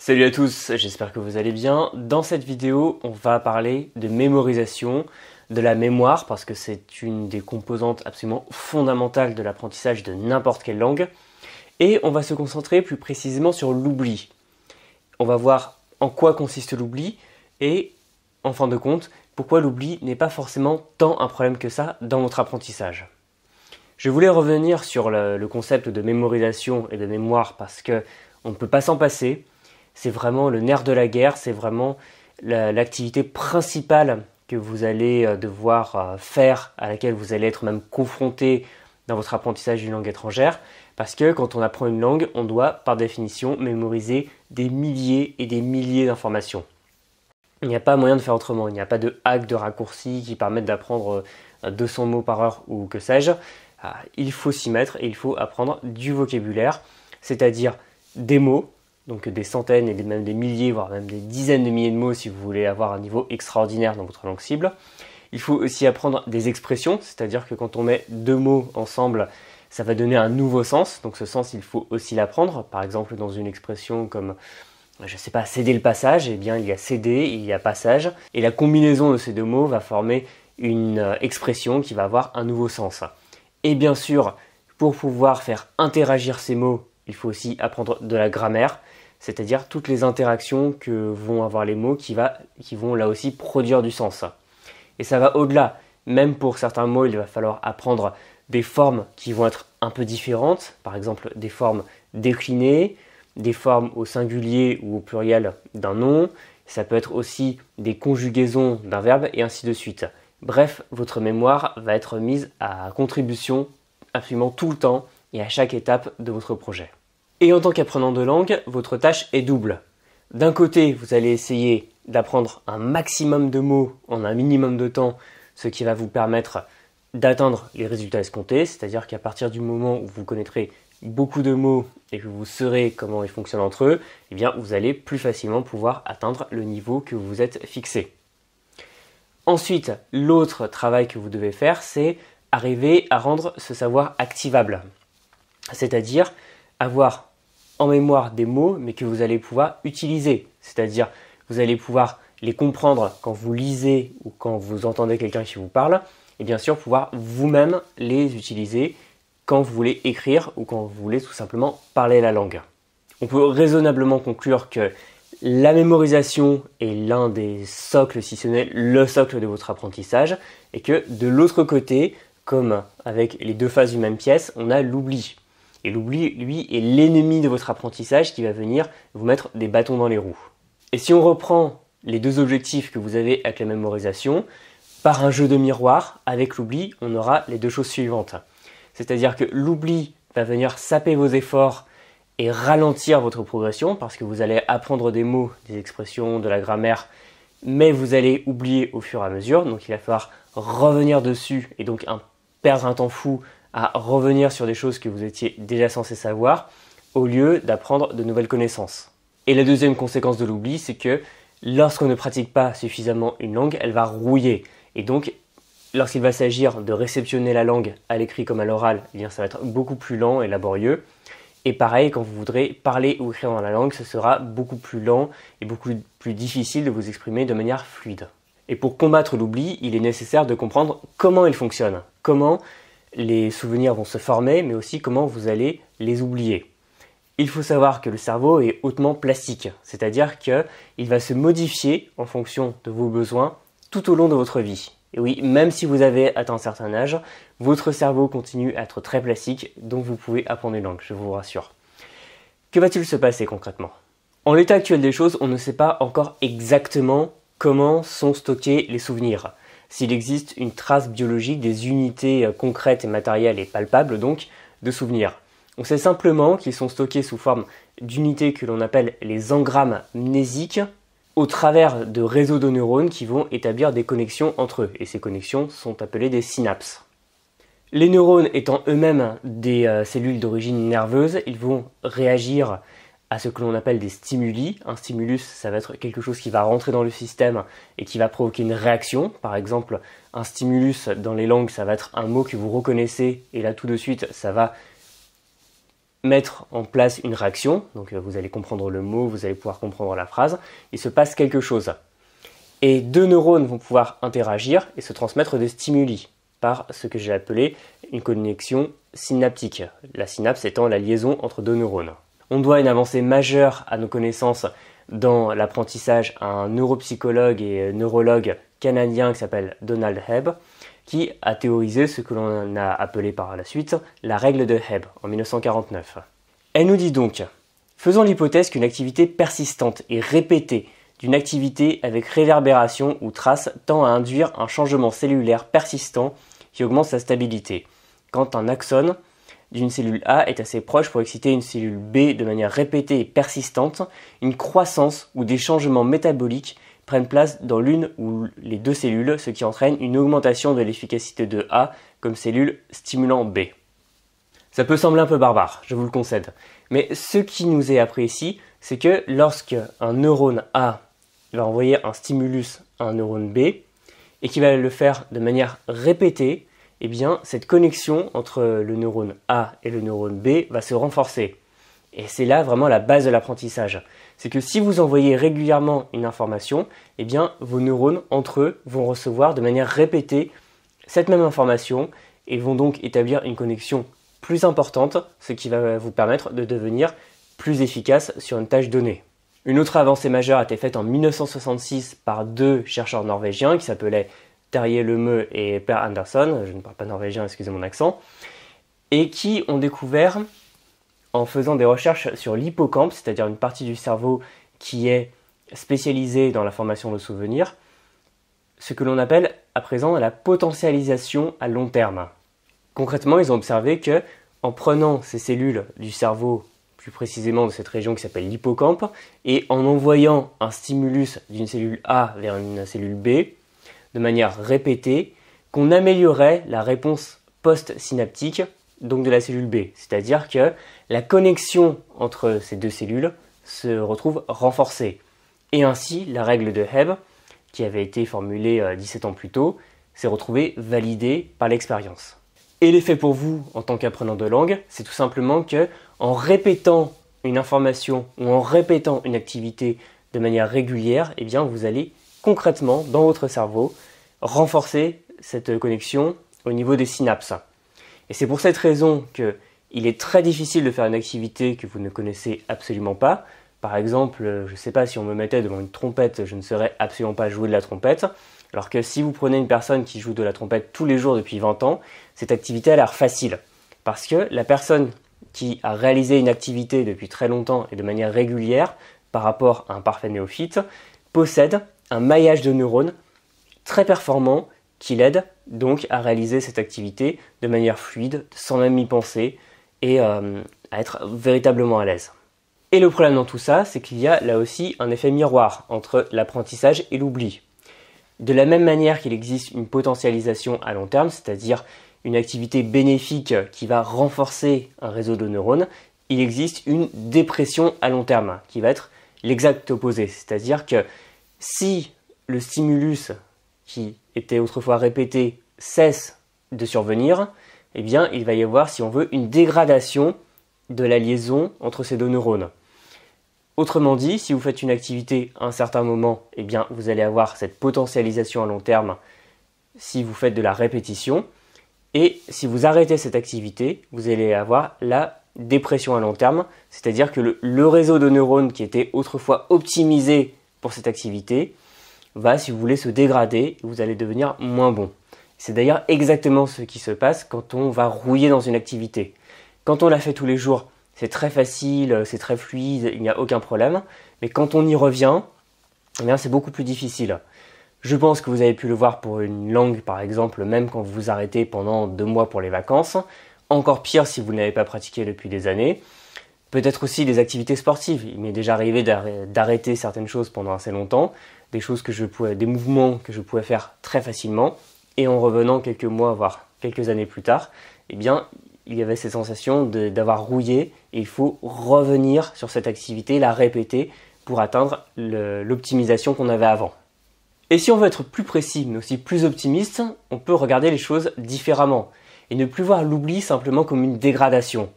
Salut à tous, j'espère que vous allez bien. Dans cette vidéo, on va parler de mémorisation, de la mémoire, parce que c'est une des composantes absolument fondamentales de l'apprentissage de n'importe quelle langue. Et on va se concentrer plus précisément sur l'oubli. On va voir en quoi consiste l'oubli et, en fin de compte, pourquoi l'oubli n'est pas forcément tant un problème que ça dans notre apprentissage. Je voulais revenir sur le concept de mémorisation et de mémoire parce que on ne peut pas s'en passer. C'est vraiment le nerf de la guerre, c'est vraiment l'activité principale que vous allez devoir faire, à laquelle vous allez être même confronté dans votre apprentissage d'une langue étrangère, parce que quand on apprend une langue, on doit par définition mémoriser des milliers et des milliers d'informations. Il n'y a pas moyen de faire autrement, il n'y a pas de hack, de raccourci qui permettent d'apprendre 200 mots par heure ou que sais-je. Il faut s'y mettre et il faut apprendre du vocabulaire, c'est-à-dire des mots, donc des centaines et même des milliers, voire même des dizaines de milliers de mots si vous voulez avoir un niveau extraordinaire dans votre langue cible. Il faut aussi apprendre des expressions, c'est-à-dire que quand on met deux mots ensemble, ça va donner un nouveau sens. Donc ce sens, il faut aussi l'apprendre. Par exemple, dans une expression comme, je ne sais pas, céder le passage, eh bien il y a céder, il y a passage. Et la combinaison de ces deux mots va former une expression qui va avoir un nouveau sens. Et bien sûr, pour pouvoir faire interagir ces mots, il faut aussi apprendre de la grammaire, c'est-à-dire toutes les interactions que vont avoir les mots qui vont là aussi produire du sens. Et ça va au-delà. Même pour certains mots, il va falloir apprendre des formes qui vont être un peu différentes, par exemple des formes déclinées, des formes au singulier ou au pluriel d'un nom, ça peut être aussi des conjugaisons d'un verbe et ainsi de suite. Bref, votre mémoire va être mise à contribution absolument tout le temps et à chaque étape de votre projet. Et en tant qu'apprenant de langue, votre tâche est double. D'un côté, vous allez essayer d'apprendre un maximum de mots en un minimum de temps, ce qui va vous permettre d'atteindre les résultats escomptés, c'est-à-dire qu'à partir du moment où vous connaîtrez beaucoup de mots et que vous saurez comment ils fonctionnent entre eux, eh bien vous allez plus facilement pouvoir atteindre le niveau que vous êtes fixé. Ensuite, l'autre travail que vous devez faire, c'est arriver à rendre ce savoir activable, c'est-à-dire avoir en mémoire des mots, mais que vous allez pouvoir utiliser. C'est-à-dire, vous allez pouvoir les comprendre quand vous lisez ou quand vous entendez quelqu'un qui vous parle, et bien sûr pouvoir vous-même les utiliser quand vous voulez écrire ou quand vous voulez tout simplement parler la langue. On peut raisonnablement conclure que la mémorisation est l'un des socles, si ce n'est le socle de votre apprentissage, et que de l'autre côté, comme avec les deux faces d'une même pièce, on a l'oubli. Et l'oubli, lui, est l'ennemi de votre apprentissage qui va venir vous mettre des bâtons dans les roues. Et si on reprend les deux objectifs que vous avez avec la mémorisation, par un jeu de miroir, avec l'oubli, on aura les deux choses suivantes. C'est-à-dire que l'oubli va venir saper vos efforts et ralentir votre progression parce que vous allez apprendre des mots, des expressions, de la grammaire, mais vous allez oublier au fur et à mesure. Donc il va falloir revenir dessus et donc perdre un temps fou à revenir sur des choses que vous étiez déjà censé savoir au lieu d'apprendre de nouvelles connaissances. Et la deuxième conséquence de l'oubli, c'est que lorsqu'on ne pratique pas suffisamment une langue, elle va rouiller. Et donc, lorsqu'il va s'agir de réceptionner la langue à l'écrit comme à l'oral, eh bien, ça va être beaucoup plus lent et laborieux. Et pareil, quand vous voudrez parler ou écrire dans la langue, ce sera beaucoup plus lent et beaucoup plus difficile de vous exprimer de manière fluide. Et pour combattre l'oubli, il est nécessaire de comprendre comment il fonctionne, comment les souvenirs vont se former, mais aussi comment vous allez les oublier. Il faut savoir que le cerveau est hautement plastique, c'est-à-dire qu'il va se modifier en fonction de vos besoins tout au long de votre vie. Et oui, même si vous avez atteint un certain âge, votre cerveau continue à être très plastique, donc vous pouvez apprendre une langue, je vous rassure. Que va-t-il se passer concrètement ? En l'état actuel des choses, on ne sait pas encore exactement comment sont stockés les souvenirs. S'il existe une trace biologique des unités concrètes et matérielles et palpables donc de souvenirs. On sait simplement qu'ils sont stockés sous forme d'unités que l'on appelle les engrammes mnésiques au travers de réseaux de neurones qui vont établir des connexions entre eux. Et ces connexions sont appelées des synapses. Les neurones étant eux-mêmes des cellules d'origine nerveuse, ils vont réagir à ce que l'on appelle des stimuli. Un stimulus, ça va être quelque chose qui va rentrer dans le système et qui va provoquer une réaction. Par exemple, un stimulus dans les langues, ça va être un mot que vous reconnaissez et là tout de suite, ça va mettre en place une réaction, donc vous allez comprendre le mot, vous allez pouvoir comprendre la phrase, il se passe quelque chose. Et deux neurones vont pouvoir interagir et se transmettre des stimuli par ce que j'ai appelé une connexion synaptique, la synapse étant la liaison entre deux neurones. On doit une avancée majeure à nos connaissances dans l'apprentissage à un neuropsychologue et neurologue canadien qui s'appelle Donald Hebb, qui a théorisé ce que l'on a appelé par la suite la règle de Hebb en 1949. Elle nous dit donc, faisons l'hypothèse qu'une activité persistante et répétée d'une activité avec réverbération ou trace tend à induire un changement cellulaire persistant qui augmente sa stabilité. Quand un axone d'une cellule A est assez proche pour exciter une cellule B de manière répétée et persistante, une croissance ou des changements métaboliques prennent place dans l'une ou les deux cellules, ce qui entraîne une augmentation de l'efficacité de A comme cellule stimulant B. Ça peut sembler un peu barbare, je vous le concède, mais ce qui nous est appris ici, c'est que lorsque un neurone A va envoyer un stimulus à un neurone B et qu'il va le faire de manière répétée, eh bien cette connexion entre le neurone A et le neurone B va se renforcer. Et c'est là vraiment la base de l'apprentissage. C'est que si vous envoyez régulièrement une information, eh bien vos neurones entre eux vont recevoir de manière répétée cette même information et vont donc établir une connexion plus importante, ce qui va vous permettre de devenir plus efficace sur une tâche donnée. Une autre avancée majeure a été faite en 1966 par deux chercheurs norvégiens qui s'appelaient Terje Lemø et Per Anderson, je ne parle pas norvégien, excusez mon accent, et qui ont découvert, en faisant des recherches sur l'hippocampe, c'est-à-dire une partie du cerveau qui est spécialisée dans la formation de souvenirs, ce que l'on appelle à présent la potentialisation à long terme. Concrètement, ils ont observé que en prenant ces cellules du cerveau, plus précisément de cette région qui s'appelle l'hippocampe, et en envoyant un stimulus d'une cellule A vers une cellule B, de manière répétée, qu'on améliorait la réponse post-synaptique, donc de la cellule B. C'est-à-dire que la connexion entre ces deux cellules se retrouve renforcée. Et ainsi, la règle de Hebb, qui avait été formulée 17 ans plus tôt, s'est retrouvée validée par l'expérience. Et l'effet pour vous, en tant qu'apprenant de langue, c'est tout simplement que en répétant une information ou en répétant une activité de manière régulière, eh bien vous allez concrètement, dans votre cerveau, renforcer cette connexion au niveau des synapses. Et c'est pour cette raison qu'il est très difficile de faire une activité que vous ne connaissez absolument pas. Par exemple, je ne sais pas, si on me mettait devant une trompette, je ne saurais absolument pas jouer de la trompette. Alors que si vous prenez une personne qui joue de la trompette tous les jours depuis 20 ans, cette activité a l'air facile. Parce que la personne qui a réalisé une activité depuis très longtemps et de manière régulière par rapport à un parfait néophyte, possède un maillage de neurones très performant qui l'aide donc à réaliser cette activité de manière fluide, sans même y penser et à être véritablement à l'aise. Et le problème dans tout ça, c'est qu'il y a là aussi un effet miroir entre l'apprentissage et l'oubli. De la même manière qu'il existe une potentialisation à long terme, c'est-à-dire une activité bénéfique qui va renforcer un réseau de neurones, il existe une dépression à long terme qui va être l'exact opposé. C'est-à-dire que si le stimulus qui était autrefois répété cesse de survenir, eh bien il va y avoir, si on veut, une dégradation de la liaison entre ces deux neurones. Autrement dit, si vous faites une activité à un certain moment, eh bien vous allez avoir cette potentialisation à long terme si vous faites de la répétition. Et si vous arrêtez cette activité, vous allez avoir la dépression à long terme, c'est-à-dire que le réseau de neurones qui était autrefois optimisé pour cette activité va, si vous voulez, se dégrader et vous allez devenir moins bon. C'est d'ailleurs exactement ce qui se passe quand on va rouiller dans une activité. Quand on la fait tous les jours, c'est très facile, c'est très fluide, il n'y a aucun problème. Mais quand on y revient, eh bien, c'est beaucoup plus difficile. Je pense que vous avez pu le voir pour une langue, par exemple, même quand vous vous arrêtez pendant 2 mois pour les vacances. Encore pire si vous n'avez pas pratiqué depuis des années. Peut-être aussi des activités sportives. Il m'est déjà arrivé d'arrêter certaines choses pendant assez longtemps, des mouvements que je pouvais faire très facilement. Et en revenant quelques mois, voire quelques années plus tard, eh bien, il y avait cette sensation d'avoir rouillé et il faut revenir sur cette activité, la répéter pour atteindre l'optimisation qu'on avait avant. Et si on veut être plus précis, mais aussi plus optimiste, on peut regarder les choses différemment et ne plus voir l'oubli simplement comme une dégradation.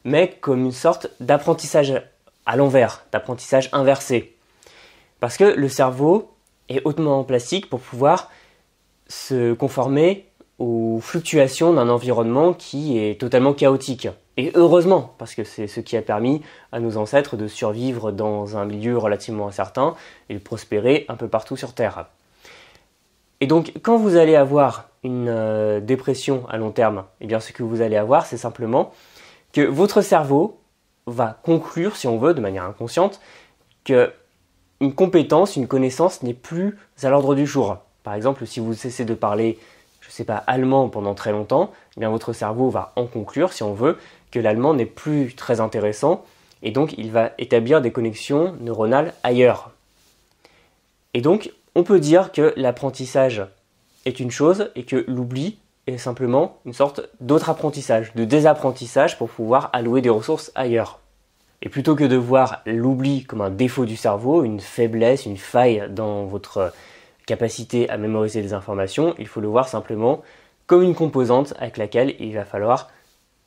mais comme une sorte d'apprentissage à l'envers, d'apprentissage inversé. Parce que le cerveau est hautement plastique pour pouvoir se conformer aux fluctuations d'un environnement qui est totalement chaotique. Et heureusement, parce que c'est ce qui a permis à nos ancêtres de survivre dans un milieu relativement incertain et de prospérer un peu partout sur Terre. Et donc, quand vous allez avoir une dépression à long terme, eh bien, ce que vous allez avoir, c'est simplement que votre cerveau va conclure, si on veut, de manière inconsciente, qu'une compétence, une connaissance n'est plus à l'ordre du jour. Par exemple, si vous cessez de parler, je ne sais pas, allemand pendant très longtemps, eh bien, votre cerveau va en conclure, si on veut, que l'allemand n'est plus très intéressant, et donc il va établir des connexions neuronales ailleurs. Et donc, on peut dire que l'apprentissage est une chose et que l'oubli est simplement une sorte d'autre apprentissage, de désapprentissage pour pouvoir allouer des ressources ailleurs. Et plutôt que de voir l'oubli comme un défaut du cerveau, une faiblesse, une faille dans votre capacité à mémoriser des informations, il faut le voir simplement comme une composante avec laquelle il va falloir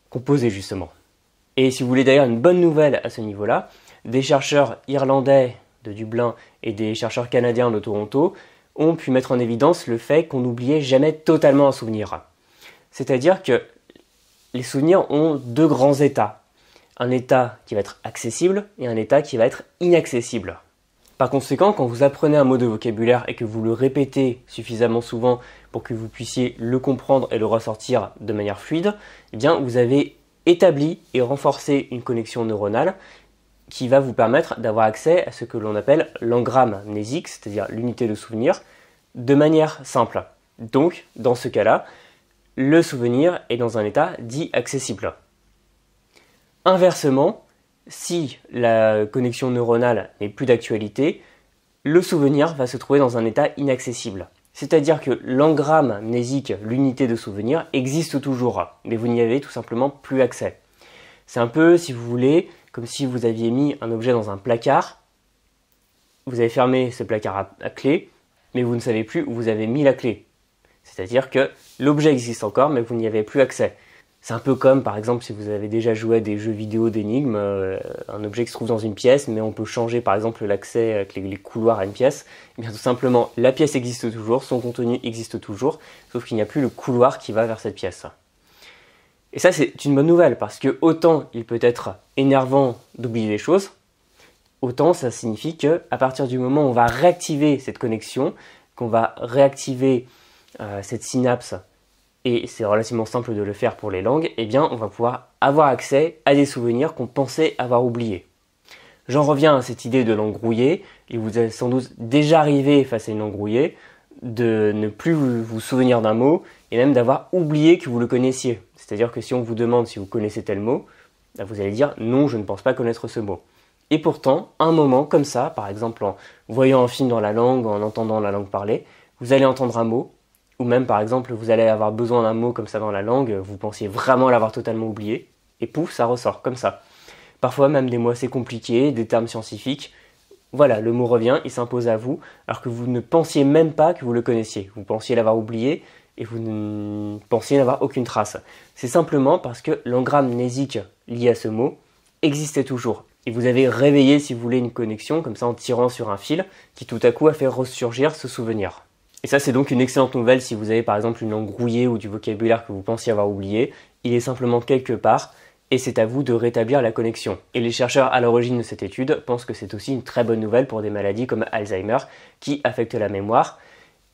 composer justement. Et si vous voulez d'ailleurs une bonne nouvelle à ce niveau-là, des chercheurs irlandais de Dublin et des chercheurs canadiens de Toronto ont pu mettre en évidence le fait qu'on n'oubliait jamais totalement un souvenir. C'est-à-dire que les souvenirs ont deux grands états. Un état qui va être accessible et un état qui va être inaccessible. Par conséquent, quand vous apprenez un mot de vocabulaire et que vous le répétez suffisamment souvent pour que vous puissiez le comprendre et le ressortir de manière fluide, eh bien vous avez établi et renforcé une connexion neuronale qui va vous permettre d'avoir accès à ce que l'on appelle l'engramme mnésique, c'est-à-dire l'unité de souvenir, de manière simple. Donc, dans ce cas-là, le souvenir est dans un état dit accessible. Inversement, si la connexion neuronale n'est plus d'actualité, le souvenir va se trouver dans un état inaccessible. C'est-à-dire que l'engramme mnésique, l'unité de souvenir, existe toujours, mais vous n'y avez tout simplement plus accès. C'est un peu, si vous voulez, comme si vous aviez mis un objet dans un placard, vous avez fermé ce placard à clé, mais vous ne savez plus où vous avez mis la clé. C'est-à-dire que l'objet existe encore, mais vous n'y avez plus accès. C'est un peu comme, par exemple, si vous avez déjà joué à des jeux vidéo d'énigmes, un objet qui se trouve dans une pièce, mais on peut changer, par exemple, l'accès avec les couloirs à une pièce. Eh bien, tout simplement, la pièce existe toujours, son contenu existe toujours, sauf qu'il n'y a plus le couloir qui va vers cette pièce. Et ça, c'est une bonne nouvelle, parce que autant il peut être énervant d'oublier des choses, autant ça signifie qu'à partir du moment où on va réactiver cette connexion, qu'on va réactiver cette synapse, et c'est relativement simple de le faire pour les langues, eh bien on va pouvoir avoir accès à des souvenirs qu'on pensait avoir oubliés. J'en reviens à cette idée de langue rouillée, et vous êtes sans doute déjà arrivé face à une langue rouillée, de ne plus vous souvenir d'un mot, et même d'avoir oublié que vous le connaissiez. C'est-à-dire que si on vous demande si vous connaissez tel mot, vous allez dire non, je ne pense pas connaître ce mot. Et pourtant, un moment comme ça, par exemple en voyant un film dans la langue, en entendant la langue parler, vous allez entendre un mot, ou même par exemple vous allez avoir besoin d'un mot comme ça dans la langue, vous pensiez vraiment l'avoir totalement oublié, et pouf, ça ressort comme ça. Parfois même des mots assez compliqués, des termes scientifiques, voilà, le mot revient, il s'impose à vous, alors que vous ne pensiez même pas que vous le connaissiez. Vous pensiez l'avoir oublié, et vous ne pensiez n'avoir aucune trace. C'est simplement parce que l'engramme mnésique lié à ce mot existait toujours. Et vous avez réveillé, si vous voulez, une connexion, comme ça en tirant sur un fil, qui tout à coup a fait ressurgir ce souvenir. Et ça, c'est donc une excellente nouvelle si vous avez par exemple une langue rouillée ou du vocabulaire que vous pensiez avoir oublié. Il est simplement quelque part et c'est à vous de rétablir la connexion. Et les chercheurs à l'origine de cette étude pensent que c'est aussi une très bonne nouvelle pour des maladies comme Alzheimer qui affectent la mémoire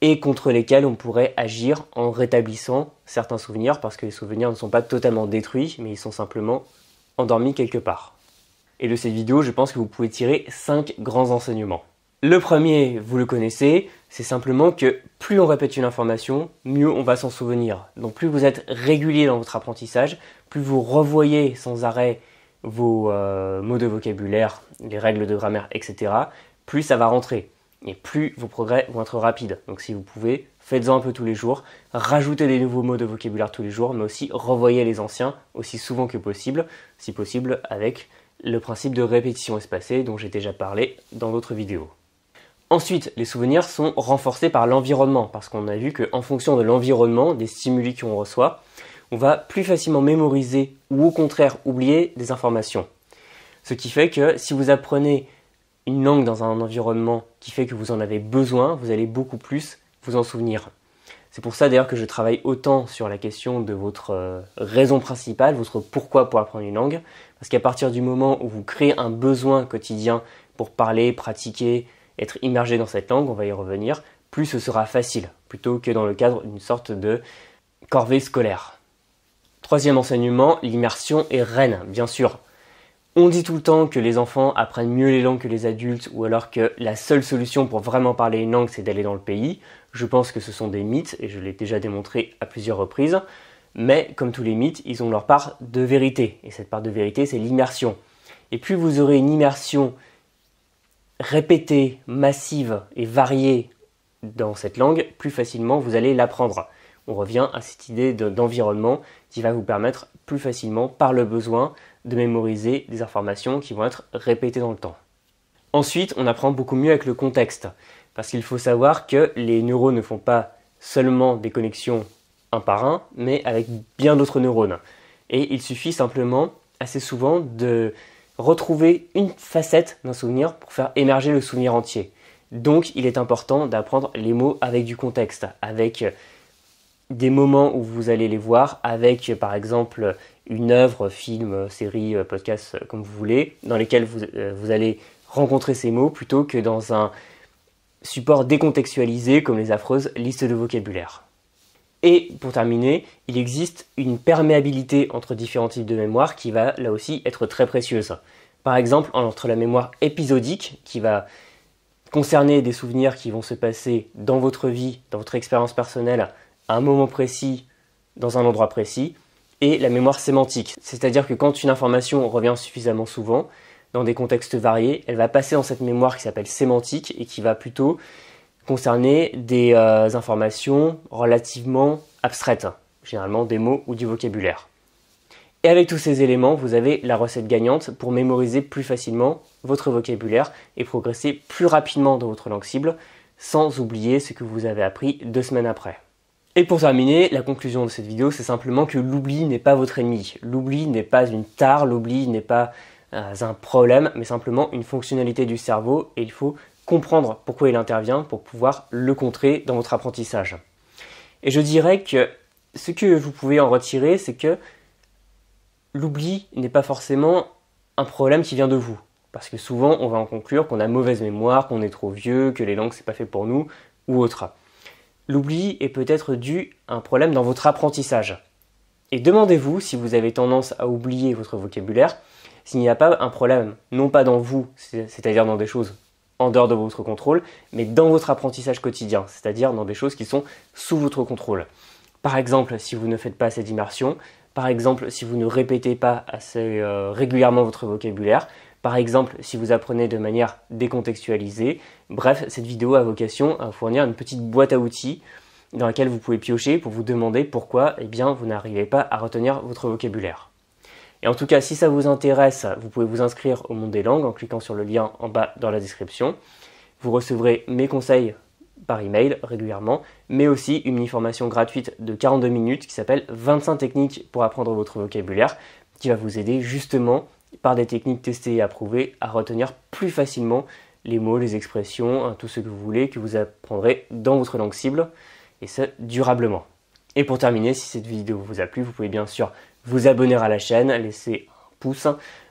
et contre lesquelles on pourrait agir en rétablissant certains souvenirs parce que les souvenirs ne sont pas totalement détruits mais ils sont simplement endormis quelque part. Et de cette vidéo, je pense que vous pouvez tirer 5 grands enseignements. Le premier, vous le connaissez, c'est simplement que plus on répète une information, mieux on va s'en souvenir. Donc plus vous êtes régulier dans votre apprentissage, plus vous revoyez sans arrêt vos mots de vocabulaire, les règles de grammaire, etc., plus ça va rentrer. Et plus vos progrès vont être rapides. Donc si vous pouvez, faites-en un peu tous les jours, rajoutez des nouveaux mots de vocabulaire tous les jours, mais aussi revoyez les anciens aussi souvent que possible, si possible avec le principe de répétition espacée dont j'ai déjà parlé dans d'autres vidéos. Ensuite, les souvenirs sont renforcés par l'environnement, parce qu'on a vu qu'en fonction de l'environnement, des stimuli qu'on reçoit, on va plus facilement mémoriser ou au contraire oublier des informations. Ce qui fait que si vous apprenez une langue dans un environnement qui fait que vous en avez besoin, vous allez beaucoup plus vous en souvenir. C'est pour ça d'ailleurs que je travaille autant sur la question de votre raison principale, votre pourquoi pour apprendre une langue, parce qu'à partir du moment où vous créez un besoin quotidien pour parler, pratiquer, être immergé dans cette langue, on va y revenir, plus ce sera facile, plutôt que dans le cadre d'une sorte de corvée scolaire. Troisième enseignement, l'immersion est reine, bien sûr. On dit tout le temps que les enfants apprennent mieux les langues que les adultes, ou alors que la seule solution pour vraiment parler une langue, c'est d'aller dans le pays. Je pense que ce sont des mythes, et je l'ai déjà démontré à plusieurs reprises. Mais comme tous les mythes, ils ont leur part de vérité. Et cette part de vérité, c'est l'immersion. Et plus vous aurez une immersion répétée, massive et variée dans cette langue, plus facilement vous allez l'apprendre. On revient à cette idée d'environnement qui va vous permettre plus facilement, par le besoin, de mémoriser des informations qui vont être répétées dans le temps. Ensuite, on apprend beaucoup mieux avec le contexte, parce qu'il faut savoir que les neurones ne font pas seulement des connexions un par un, mais avec bien d'autres neurones. Et il suffit simplement, assez souvent, de retrouver une facette d'un souvenir pour faire émerger le souvenir entier. Donc, il est important d'apprendre les mots avec du contexte, avec des moments où vous allez les voir, avec par exemple une œuvre, film, série, podcast, comme vous voulez, dans lesquels vous allez rencontrer ces mots plutôt que dans un support décontextualisé comme les affreuses listes de vocabulaire. Et pour terminer, il existe une perméabilité entre différents types de mémoire qui va là aussi être très précieuse. Par exemple, entre la mémoire épisodique qui va concerner des souvenirs qui vont se passer dans votre vie, dans votre expérience personnelle, à un moment précis, dans un endroit précis, et la mémoire sémantique. C'est-à-dire que quand une information revient suffisamment souvent, dans des contextes variés, elle va passer dans cette mémoire qui s'appelle sémantique et qui va plutôt concerner des informations relativement abstraites, généralement des mots ou du vocabulaire. Et avec tous ces éléments, vous avez la recette gagnante pour mémoriser plus facilement votre vocabulaire et progresser plus rapidement dans votre langue cible, sans oublier ce que vous avez appris 2 semaines après. Et pour terminer, la conclusion de cette vidéo, c'est simplement que l'oubli n'est pas votre ennemi. L'oubli n'est pas une tare, l'oubli n'est pas un problème, mais simplement une fonctionnalité du cerveau et il faut comprendre pourquoi il intervient pour pouvoir le contrer dans votre apprentissage. Et je dirais que ce que vous pouvez en retirer, c'est que l'oubli n'est pas forcément un problème qui vient de vous. Parce que souvent, on va en conclure qu'on a mauvaise mémoire, qu'on est trop vieux, que les langues, c'est pas fait pour nous, ou autre. L'oubli est peut-être dû à un problème dans votre apprentissage. Et demandez-vous si vous avez tendance à oublier votre vocabulaire, s'il n'y a pas un problème, non pas dans vous, c'est-à-dire dans des choses en dehors de votre contrôle, mais dans votre apprentissage quotidien, c'est-à-dire dans des choses qui sont sous votre contrôle. Par exemple, si vous ne faites pas assez d'immersion, par exemple, si vous ne répétez pas assez régulièrement votre vocabulaire, par exemple, si vous apprenez de manière décontextualisée. Bref, cette vidéo a vocation à fournir une petite boîte à outils dans laquelle vous pouvez piocher pour vous demander pourquoi vous n'arrivez pas à retenir votre vocabulaire. Et en tout cas, si ça vous intéresse, vous pouvez vous inscrire au Monde des langues en cliquant sur le lien en bas dans la description. Vous recevrez mes conseils par email régulièrement, mais aussi une mini-formation gratuite de 42 minutes qui s'appelle 25 techniques pour apprendre votre vocabulaire, qui va vous aider justement par des techniques testées et approuvées à retenir plus facilement les mots, les expressions, tout ce que vous voulez, que vous apprendrez dans votre langue cible, et ce, durablement. Et pour terminer, si cette vidéo vous a plu, vous pouvez bien sûr vous abonner à la chaîne, laisser un pouce,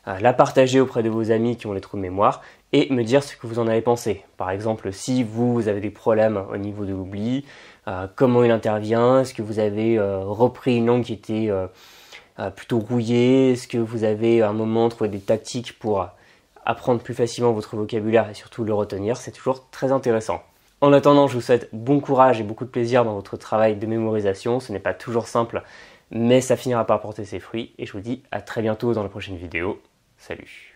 la partager auprès de vos amis qui ont les trous de mémoire, et me dire ce que vous en avez pensé. Par exemple, si vous avez des problèmes au niveau de l'oubli, comment il intervient, est-ce que vous avez repris une langue qui était plutôt rouillée, est-ce que vous avez à un moment trouvé des tactiques pour apprendre plus facilement votre vocabulaire et surtout le retenir, c'est toujours très intéressant. En attendant, je vous souhaite bon courage et beaucoup de plaisir dans votre travail de mémorisation. Ce n'est pas toujours simple, mais ça finira par porter ses fruits. Et je vous dis à très bientôt dans la prochaine vidéo. Salut!